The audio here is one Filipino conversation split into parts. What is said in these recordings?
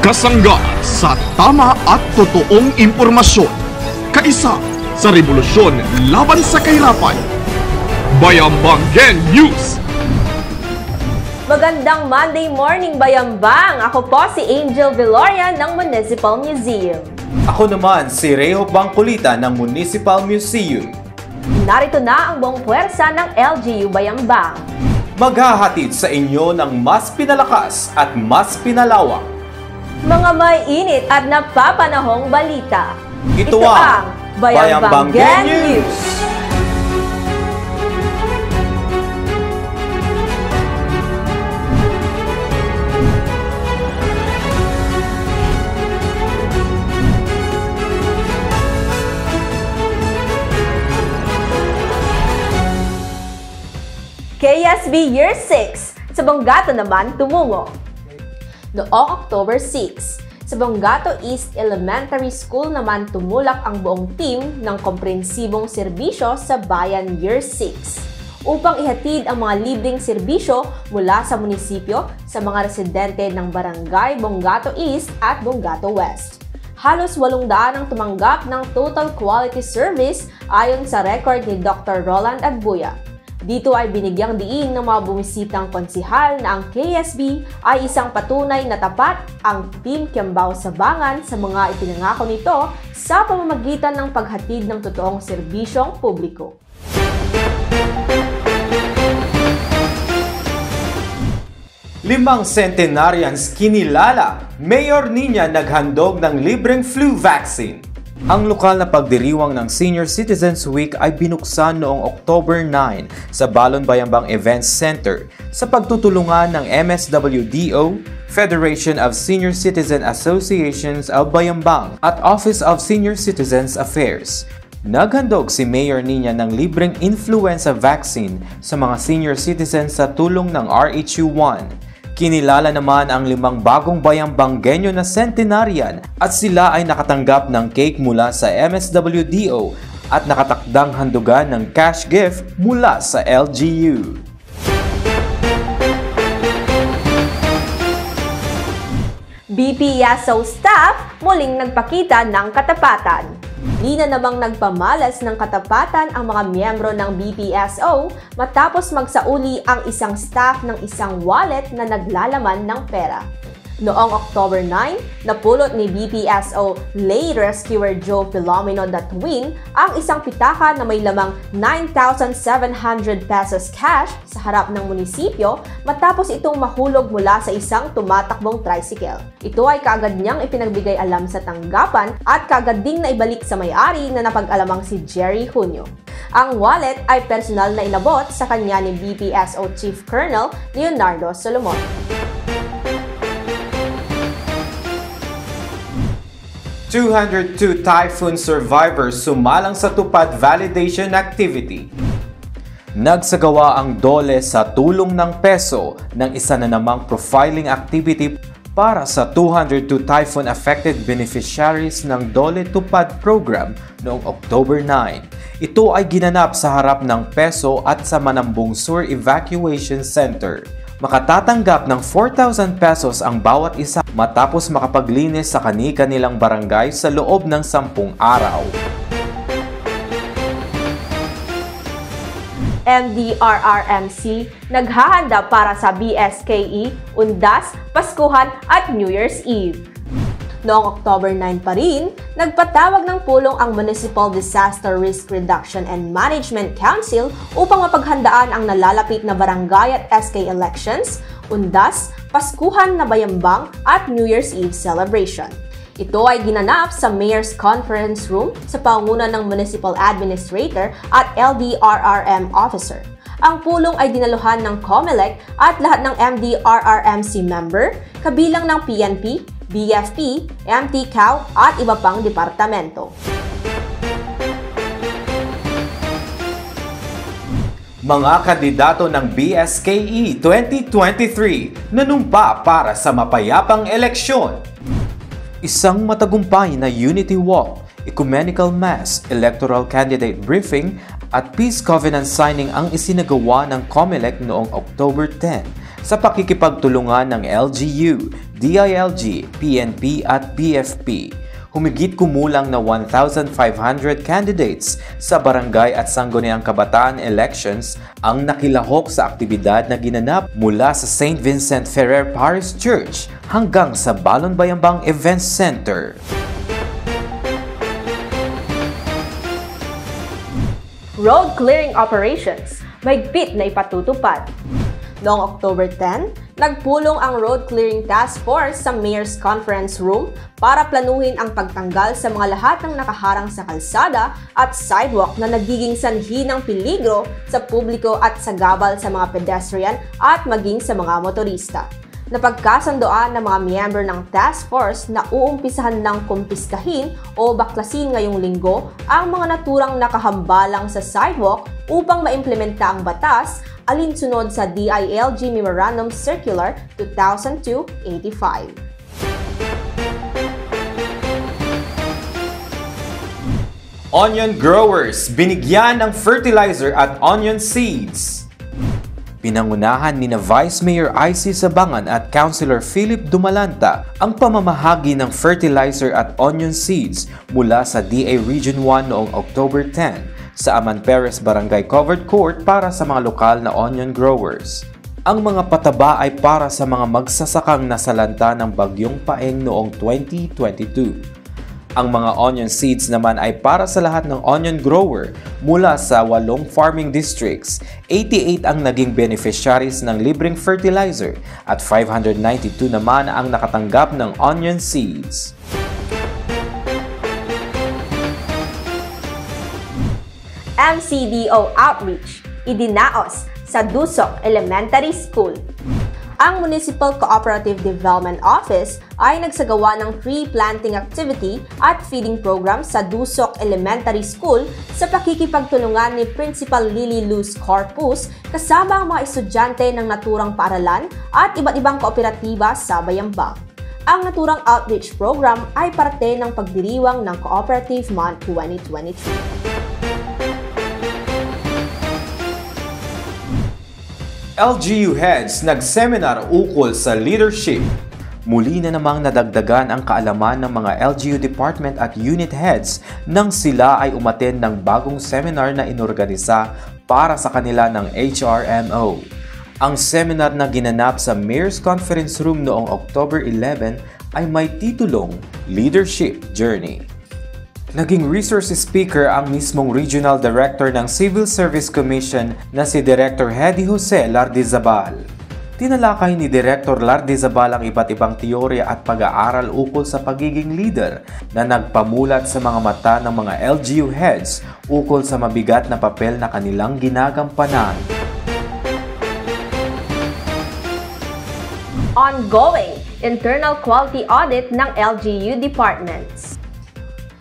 Kasangga sa tama at totoong impormasyon. Kaisa sa rebolusyon laban sa kahirapan. Bayambanggen News! Magandang Monday morning, Bayambang! Ako po si Angel Viloria ng Municipal Museum. Ako naman si Reho Bangkulita ng Municipal Museum. Narito na ang buong puwersa ng LGU Bayambang. Maghahatid sa inyo ng mas pinalakas at mas pinalawak. Mga may init at napapanahong balita. Ito ang Bayambanggen News! KSB Year 6 sa Bonggato naman tumungo. Noong October 6, sa Bonggato East Elementary School naman tumulak ang buong team ng komprehensibong serbisyo sa Bayan Year 6 upang ihatid ang mga libreng serbisyo mula sa munisipyo sa mga residente ng Barangay Bonggato East at Bonggato West. Halos 800 ang tumanggap ng Total Quality Service ayon sa record ni Dr. Roland Agbuya. Dito ay binigyang diin ng mga bumisitang konsihal na ang KSB ay isang patunay na tapat ang Team Kiambao Sabangan sa mga ipinangako nito sa pamamagitan ng paghatid ng totoong serbisyong publiko. Limang centenarians kinilala, Mayor Nina naghandog ng libreng flu vaccine. Ang lokal na pagdiriwang ng Senior Citizens Week ay binuksan noong October 9 sa Balon Bayambang Events Center sa pagtutulungan ng MSWDO, Federation of Senior Citizen Associations of Bayambang at Office of Senior Citizens Affairs. Naghandog si Mayor Nina ng libreng influenza vaccine sa mga senior citizens sa tulong ng RHU1. Kinilala naman ang 5 bagong bayambanggenyo na centenarian at sila ay nakatanggap ng cake mula sa MSWDO at nakatakdang handugan ng cash gift mula sa LGU. BPSO staff muling nagpakita ng katapatan. Di na namang nagpamalas ng katapatan ang mga miyembro ng BPSO matapos magsauli ang isang staff ng isang wallet na naglalaman ng pera. Noong October 9, napulot ni BPSO Lay Rescuer Joe Filomeno Datwin ang isang pitaka na may lamang 9,700 pesos cash sa harap ng munisipyo matapos itong mahulog mula sa isang tumatakbong tricycle. Ito ay kaagad niyang ipinagbigay alam sa tanggapan at kaagad ding naibalik sa may-ari na napag-alamang si Jerry Junio. Ang wallet ay personal na inabot sa kanya ni BPSO Chief Colonel Leonardo Solomon. 202 typhoon survivors sumalang sa tupad validation activity. Nagsagawa ang DOLE sa tulong ng peso ng isa na namang profiling activity para sa 202 typhoon-affected beneficiaries ng DOLE Tupad Program noong October 9. Ito ay ginanap sa harap ng peso at sa Manambong Sur Evacuation Center. Makatatanggap ng 4,000 pesos ang bawat isa matapos makapaglinis sa kani-kanilang barangay sa loob ng 10 araw. MDRRMC naghahanda para sa BSKE, Undas, Paskuhan at New Year's Eve. Noong October 9 pa rin, nagpatawag ng pulong ang Municipal Disaster Risk Reduction and Management Council upang mapaghandaan ang nalalapit na barangay at SK elections, Undas, Paskuhan na Bayambang at New Year's Eve celebration. Ito ay ginanap sa Mayor's Conference Room sa pangunguna ng Municipal Administrator at LDRRM Officer. Ang pulong ay dinaluhan ng COMELEC at lahat ng MDRRMC member, kabilang ng PNP, BFP, MTCAO at iba pang departamento. Mga kandidato ng BSKE 2023 nanumpa para sa mapayapang eleksyon. Isang matagumpay na Unity Walk, Ecumenical Mass, Electoral Candidate Briefing at Peace Covenant signing ang isinagawa ng COMELEC noong October 10 sa pakikipagtulungan ng LGU, DILG, PNP at PFP. Humigit kumulang na 1,500 candidates sa barangay at sangguniang kabataan elections ang nakilahok sa aktibidad na ginanap mula sa St. Vincent Ferrer Parish Church hanggang sa Balon Bayambang Events Center. Road clearing operations, mahigpit na ipatutupad. Noong October 10, nagpulong ang Road Clearing Task Force sa Mayor's Conference Room para planuhin ang pagtanggal sa mga lahat ng nakaharang sa kalsada at sidewalk na nagiging sanhi ng peligro sa publiko at sagabal sa mga pedestrian at maging sa mga motorista. Napagkasundoan ng mga miyembro ng task force na uumpisahan ng kumpiskahin o baklasin ngayong linggo ang mga naturang nakahambalang sa sidewalk upang maimplementa ang batas alinsunod sa DILG Memorandum Circular 2002-85. Onion growers binigyan ng fertilizer at onion seeds. Pinangunahan ni Vice Mayor IC Sabangan at Councilor Philip Dumalanta ang pamamahagi ng fertilizer at onion seeds mula sa DA Region 1 noong October 10 sa Aman Perez Barangay Covered Court para sa mga lokal na onion growers. Ang mga pataba ay para sa mga magsasakang nasalanta ng Bagyong Paeng noong 2022. Ang mga onion seeds naman ay para sa lahat ng onion grower mula sa 8 farming districts. 88 ang naging beneficiaries ng libreng fertilizer at 592 naman ang nakatanggap ng onion seeds. MCDO Outreach, idinaos sa Dusok Elementary School. Ang Municipal Cooperative Development Office ay nagsagawa ng tree planting activity at feeding program sa Dusok Elementary School sa pakikipagtulungan ni Principal Lily Luz Corpus kasama ang mga estudyante ng naturang paaralan at iba't ibang kooperatiba sa Bayambang. Ang naturang outreach program ay parte ng pagdiriwang ng Cooperative Month 2023. LGU heads nag-seminar ukol sa leadership. Muli na namang nadagdagan ang kaalaman ng mga LGU department at unit heads nang sila ay umattend ng bagong seminar na inorganisa para sa kanila ng HRMO. Ang seminar na ginanap sa Mayor's Conference Room noong October 11 ay may titulong Leadership Journey. Naging resource speaker ang mismong Regional Director ng Civil Service Commission na si Director Hedy Jose Lardizabal. Tinalakay ni Director Lardizabal ang iba't ibang teorya at pag-aaral ukol sa pagiging leader na nagpamulat sa mga mata ng mga LGU heads ukol sa mabigat na papel na kanilang ginagampanan. Ongoing internal quality audit ng LGU departments.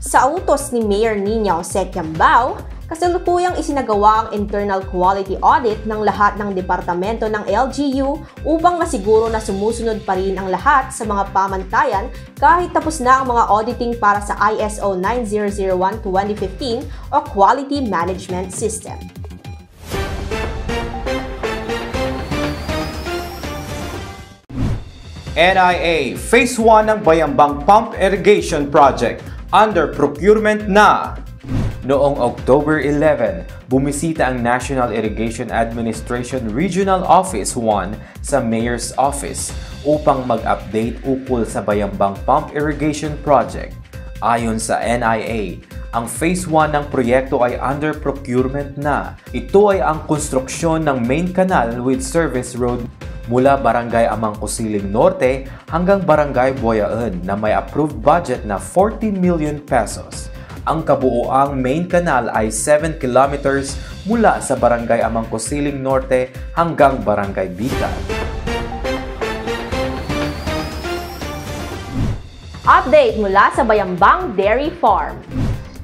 Sa utos ni Mayor Nina Jose Quiambao, kasalukuyang isinagawa ang internal quality audit ng lahat ng departamento ng LGU upang masiguro na sumusunod pa rin ang lahat sa mga pamantayan kahit tapos na ang mga auditing para sa ISO 9001-2015 o Quality Management System. NIA Phase 1 ng Bayambang Pump Irrigation Project under procurement na. Noong October 11, bumisita ang National Irrigation Administration Regional Office 1 sa Mayor's Office upang mag-update ukol sa Bayambang Pump Irrigation Project. Ayon sa NIA, ang Phase 1 ng proyekto ay under procurement na. Ito ay ang konstruksyon ng main canal with service road mula Barangay Amangkusiling Norte hanggang Barangay Boyaen na may approved budget na 40 million pesos. Ang kabuoang main canal ay 7 kilometers mula sa Barangay Amangkusiling Norte hanggang Barangay Bican. Update mula sa Bayambang Dairy Farm.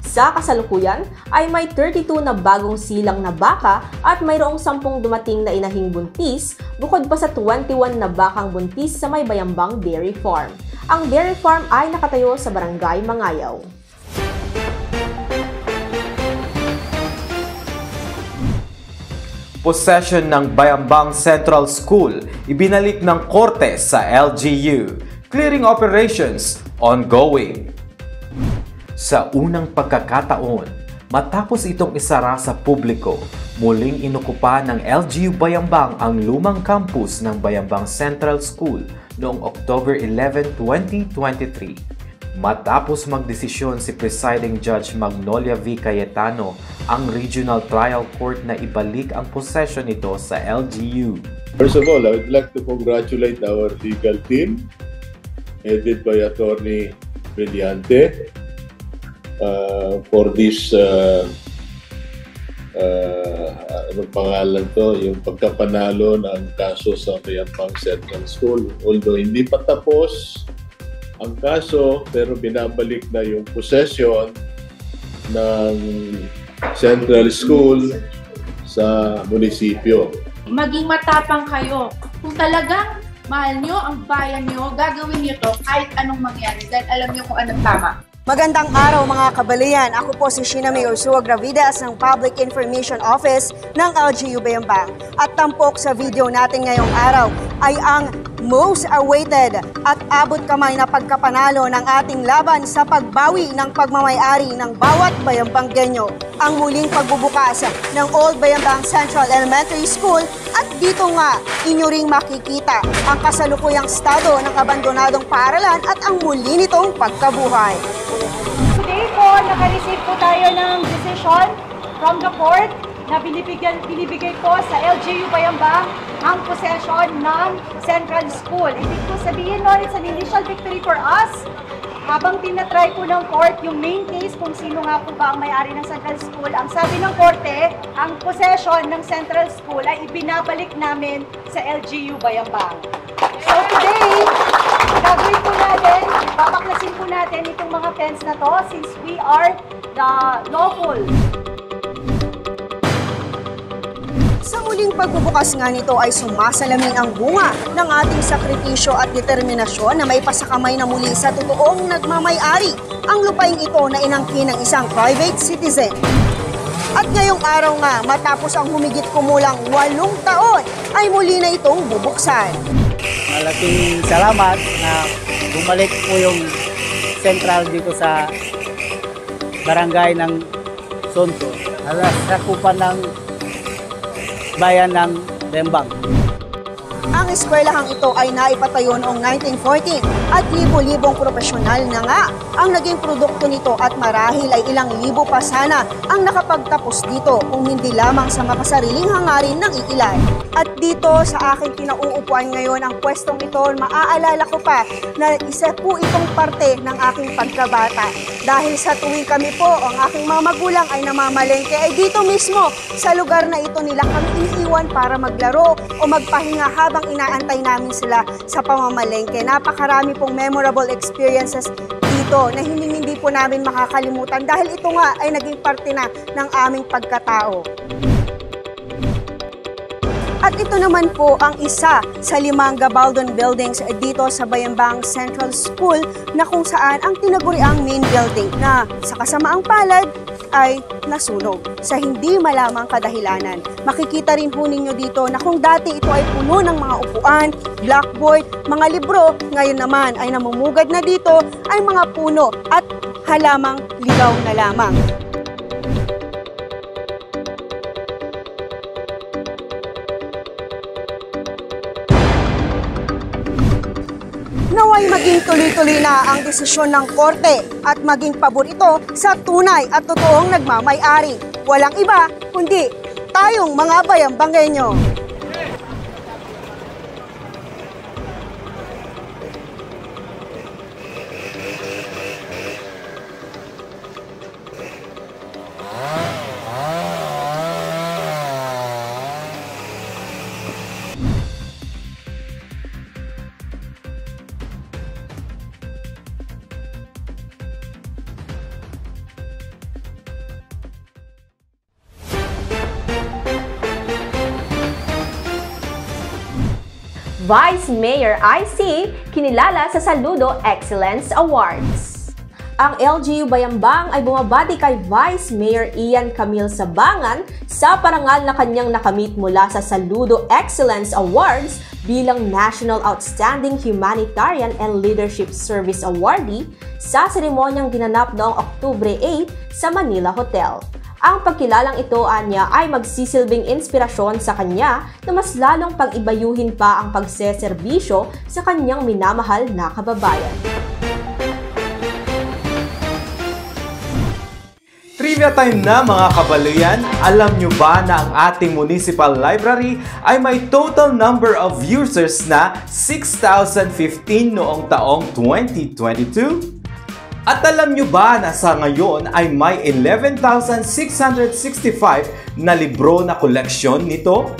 Sa kasalukuyan ay may 32 na bagong silang na baka at mayroong 10 dumating na inahing buntis bukod pa sa 21 na bakang buntis sa may Bayambang Dairy Farm. Ang dairy farm ay nakatayo sa Barangay Mangayaw. Possession ng Bayambang Central School, ibinalik ng korte sa LGU. Clearing operations ongoing. Sa unang pagkakataon, matapos itong isara sa publiko, muling inukupa ng LGU Bayambang ang lumang campus ng Bayambang Central School noong October 11, 2023. Matapos magdesisyon si Presiding Judge Magnolia V. Cayetano ang Regional Trial Court na ibalik ang possession nito sa LGU. First of all, I would like to congratulate our legal team headed by Attorney Brillante for this anong pangalan to, yung pagkapanalo ng kaso sa Bayambang Central School. Although hindi pa tapos ang kaso, pero binabalik na yung possession ng Central School sa munisipyo. Maging matapang kayo. Kung talagang mahal nyo ang bayan nyo, gagawin nyo to kahit anong mangyari dahil alam nyo kung anong tama. Magandang araw mga kabalian. Ako po si Sheena May Ursua Gravidas ng Public Information Office ng LGU Bayambang. At tampok sa video natin ngayong araw ay ang most awaited at abot kamay na pagkapanalo ng ating laban sa pagbawi ng pagmamayari ng bawat Bayambanggenyo. Ang muling pagbubukas ng Old Bayambang Central Elementary School at dito nga inyo ring makikita ang kasalukuyang estado ng abandonadong paaralan at ang muli nitong pagkabuhay. Today po, naka-receive po tayo ng decision from the court na binibigay po sa LGU Bayambang ang possession ng Central School. Ibig po sabihin nun, it's an initial victory for us. Habang tinatry po ng court yung main case kung sino nga po ba ang may-ari ng Central School, ang sabi ng korte, ang possession ng Central School ay ibinabalik namin sa LGU Bayambang. So today, gagawin po natin, papaklasin po natin itong mga fence na to since we are the lawful. Sa muling pagbubukas nga nito ay sumasalamin ang bunga ng ating sakripisyo at determinasyon na may pasakamay na muli sa totoong nagmamay-ari ang lupaing ito na inangkin ng isang private citizen. At ngayong araw nga, matapos ang humigit kumulang 8 taon, ay muli na itong bubuksan. Malaking salamat na bumalik po yung Central dito sa barangay ng Sonto. Sakupan ng bayan ng Bayambang. Ang eskwelahang ito ay naipatayo noong 1914 at libo-libong profesional na nga ang naging produkto nito at marahil ay ilang libo pa sana ang nakapagtapos dito kung hindi lamang sa makasariling hangarin ng iilan. At dito sa aking kinauupuan ngayon ang pwestong ito, maaalala ko pa na isa po itong parte ng aking pagkabata. Dahil sa tuwing kami po, ang aking mga magulang ay namamalengke, ay dito mismo sa lugar na ito nila kami iniiwan para maglaro o magpahinga habang inaantay namin sila sa pamamalengke. Napakarami pong memorable experiences dito na hindi po namin makakalimutan dahil ito nga ay naging parte na ng aming pagkatao. At ito naman po ang isa sa 5 Gabaldon buildings dito sa Bayambang Central School na kung saan ang tinaguriang main building na sa kasamaang palad ay nasunog sa hindi malamang kadahilanan. Makikita rin po ninyo dito na kung dati ito ay puno ng mga upuan, blackboard, mga libro, ngayon naman ay namumugad na dito ay mga puno at halamang ligaw na lamang. Naway maging tuloy-tuloy na ang desisyon ng korte at maging pabor ito sa tunay at totoong nagmamay-ari. Walang iba kundi tayong mga Bayambanggenyo. Vice Mayor IC kinilala sa Saludo Excellence Awards. Ang LGU Bayambang ay bumabati kay Vice Mayor Ian Camille Sabangan sa parangal na kanyang nakamit mula sa Saludo Excellence Awards bilang National Outstanding Humanitarian and Leadership Service Awardee sa seremonyang ginanap noong Oktubre 8 sa Manila Hotel. Ang pagkilalang ito anya ay magsisilbing inspirasyon sa kanya na mas lalong pag-ibayuhin pa ang pagseserbisyo sa kanyang minamahal na kababayan. Trivia time na mga kabaluyan! Alam nyo ba na ang ating municipal library ay may total number of users na 6,015 noong taong 2022? At alam nyo ba na sa ngayon ay may 11,665 na libro na koleksyon nito?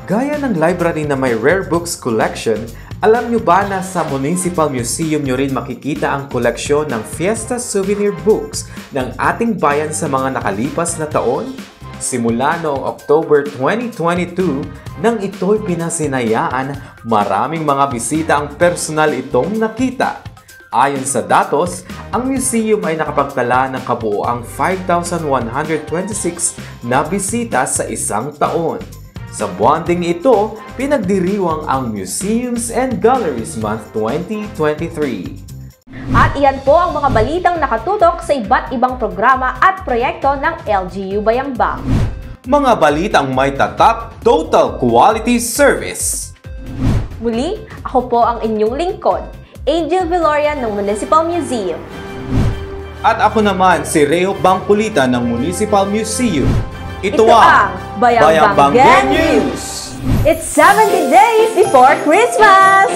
Gaya ng library na may rare books collection, alam nyo ba na sa Municipal Museum nyo rin makikita ang koleksyon ng Fiesta Souvenir Books ng ating bayan sa mga nakalipas na taon? Simula noong October 2022, nang ito'y pinasinayaan, maraming mga bisita ang personal itong nakita. Ayon sa datos, ang museum ay nakapagtala ng kabuuang 5,126 na bisita sa isang taon. Sa buwan ding ito, pinagdiriwang ang Museums and Galleries Month 2023. At iyan po ang mga balitang nakatutok sa iba't ibang programa at proyekto ng LGU Bayambang. Mga balitang may tatak, total quality service. Muli, ako po ang inyong lingkod, Angel Villoria ng Municipal Museum. At ako naman si Reo Bangkulita ng Municipal Museum. Ito ang Bayambang News! It's 70 days before Christmas!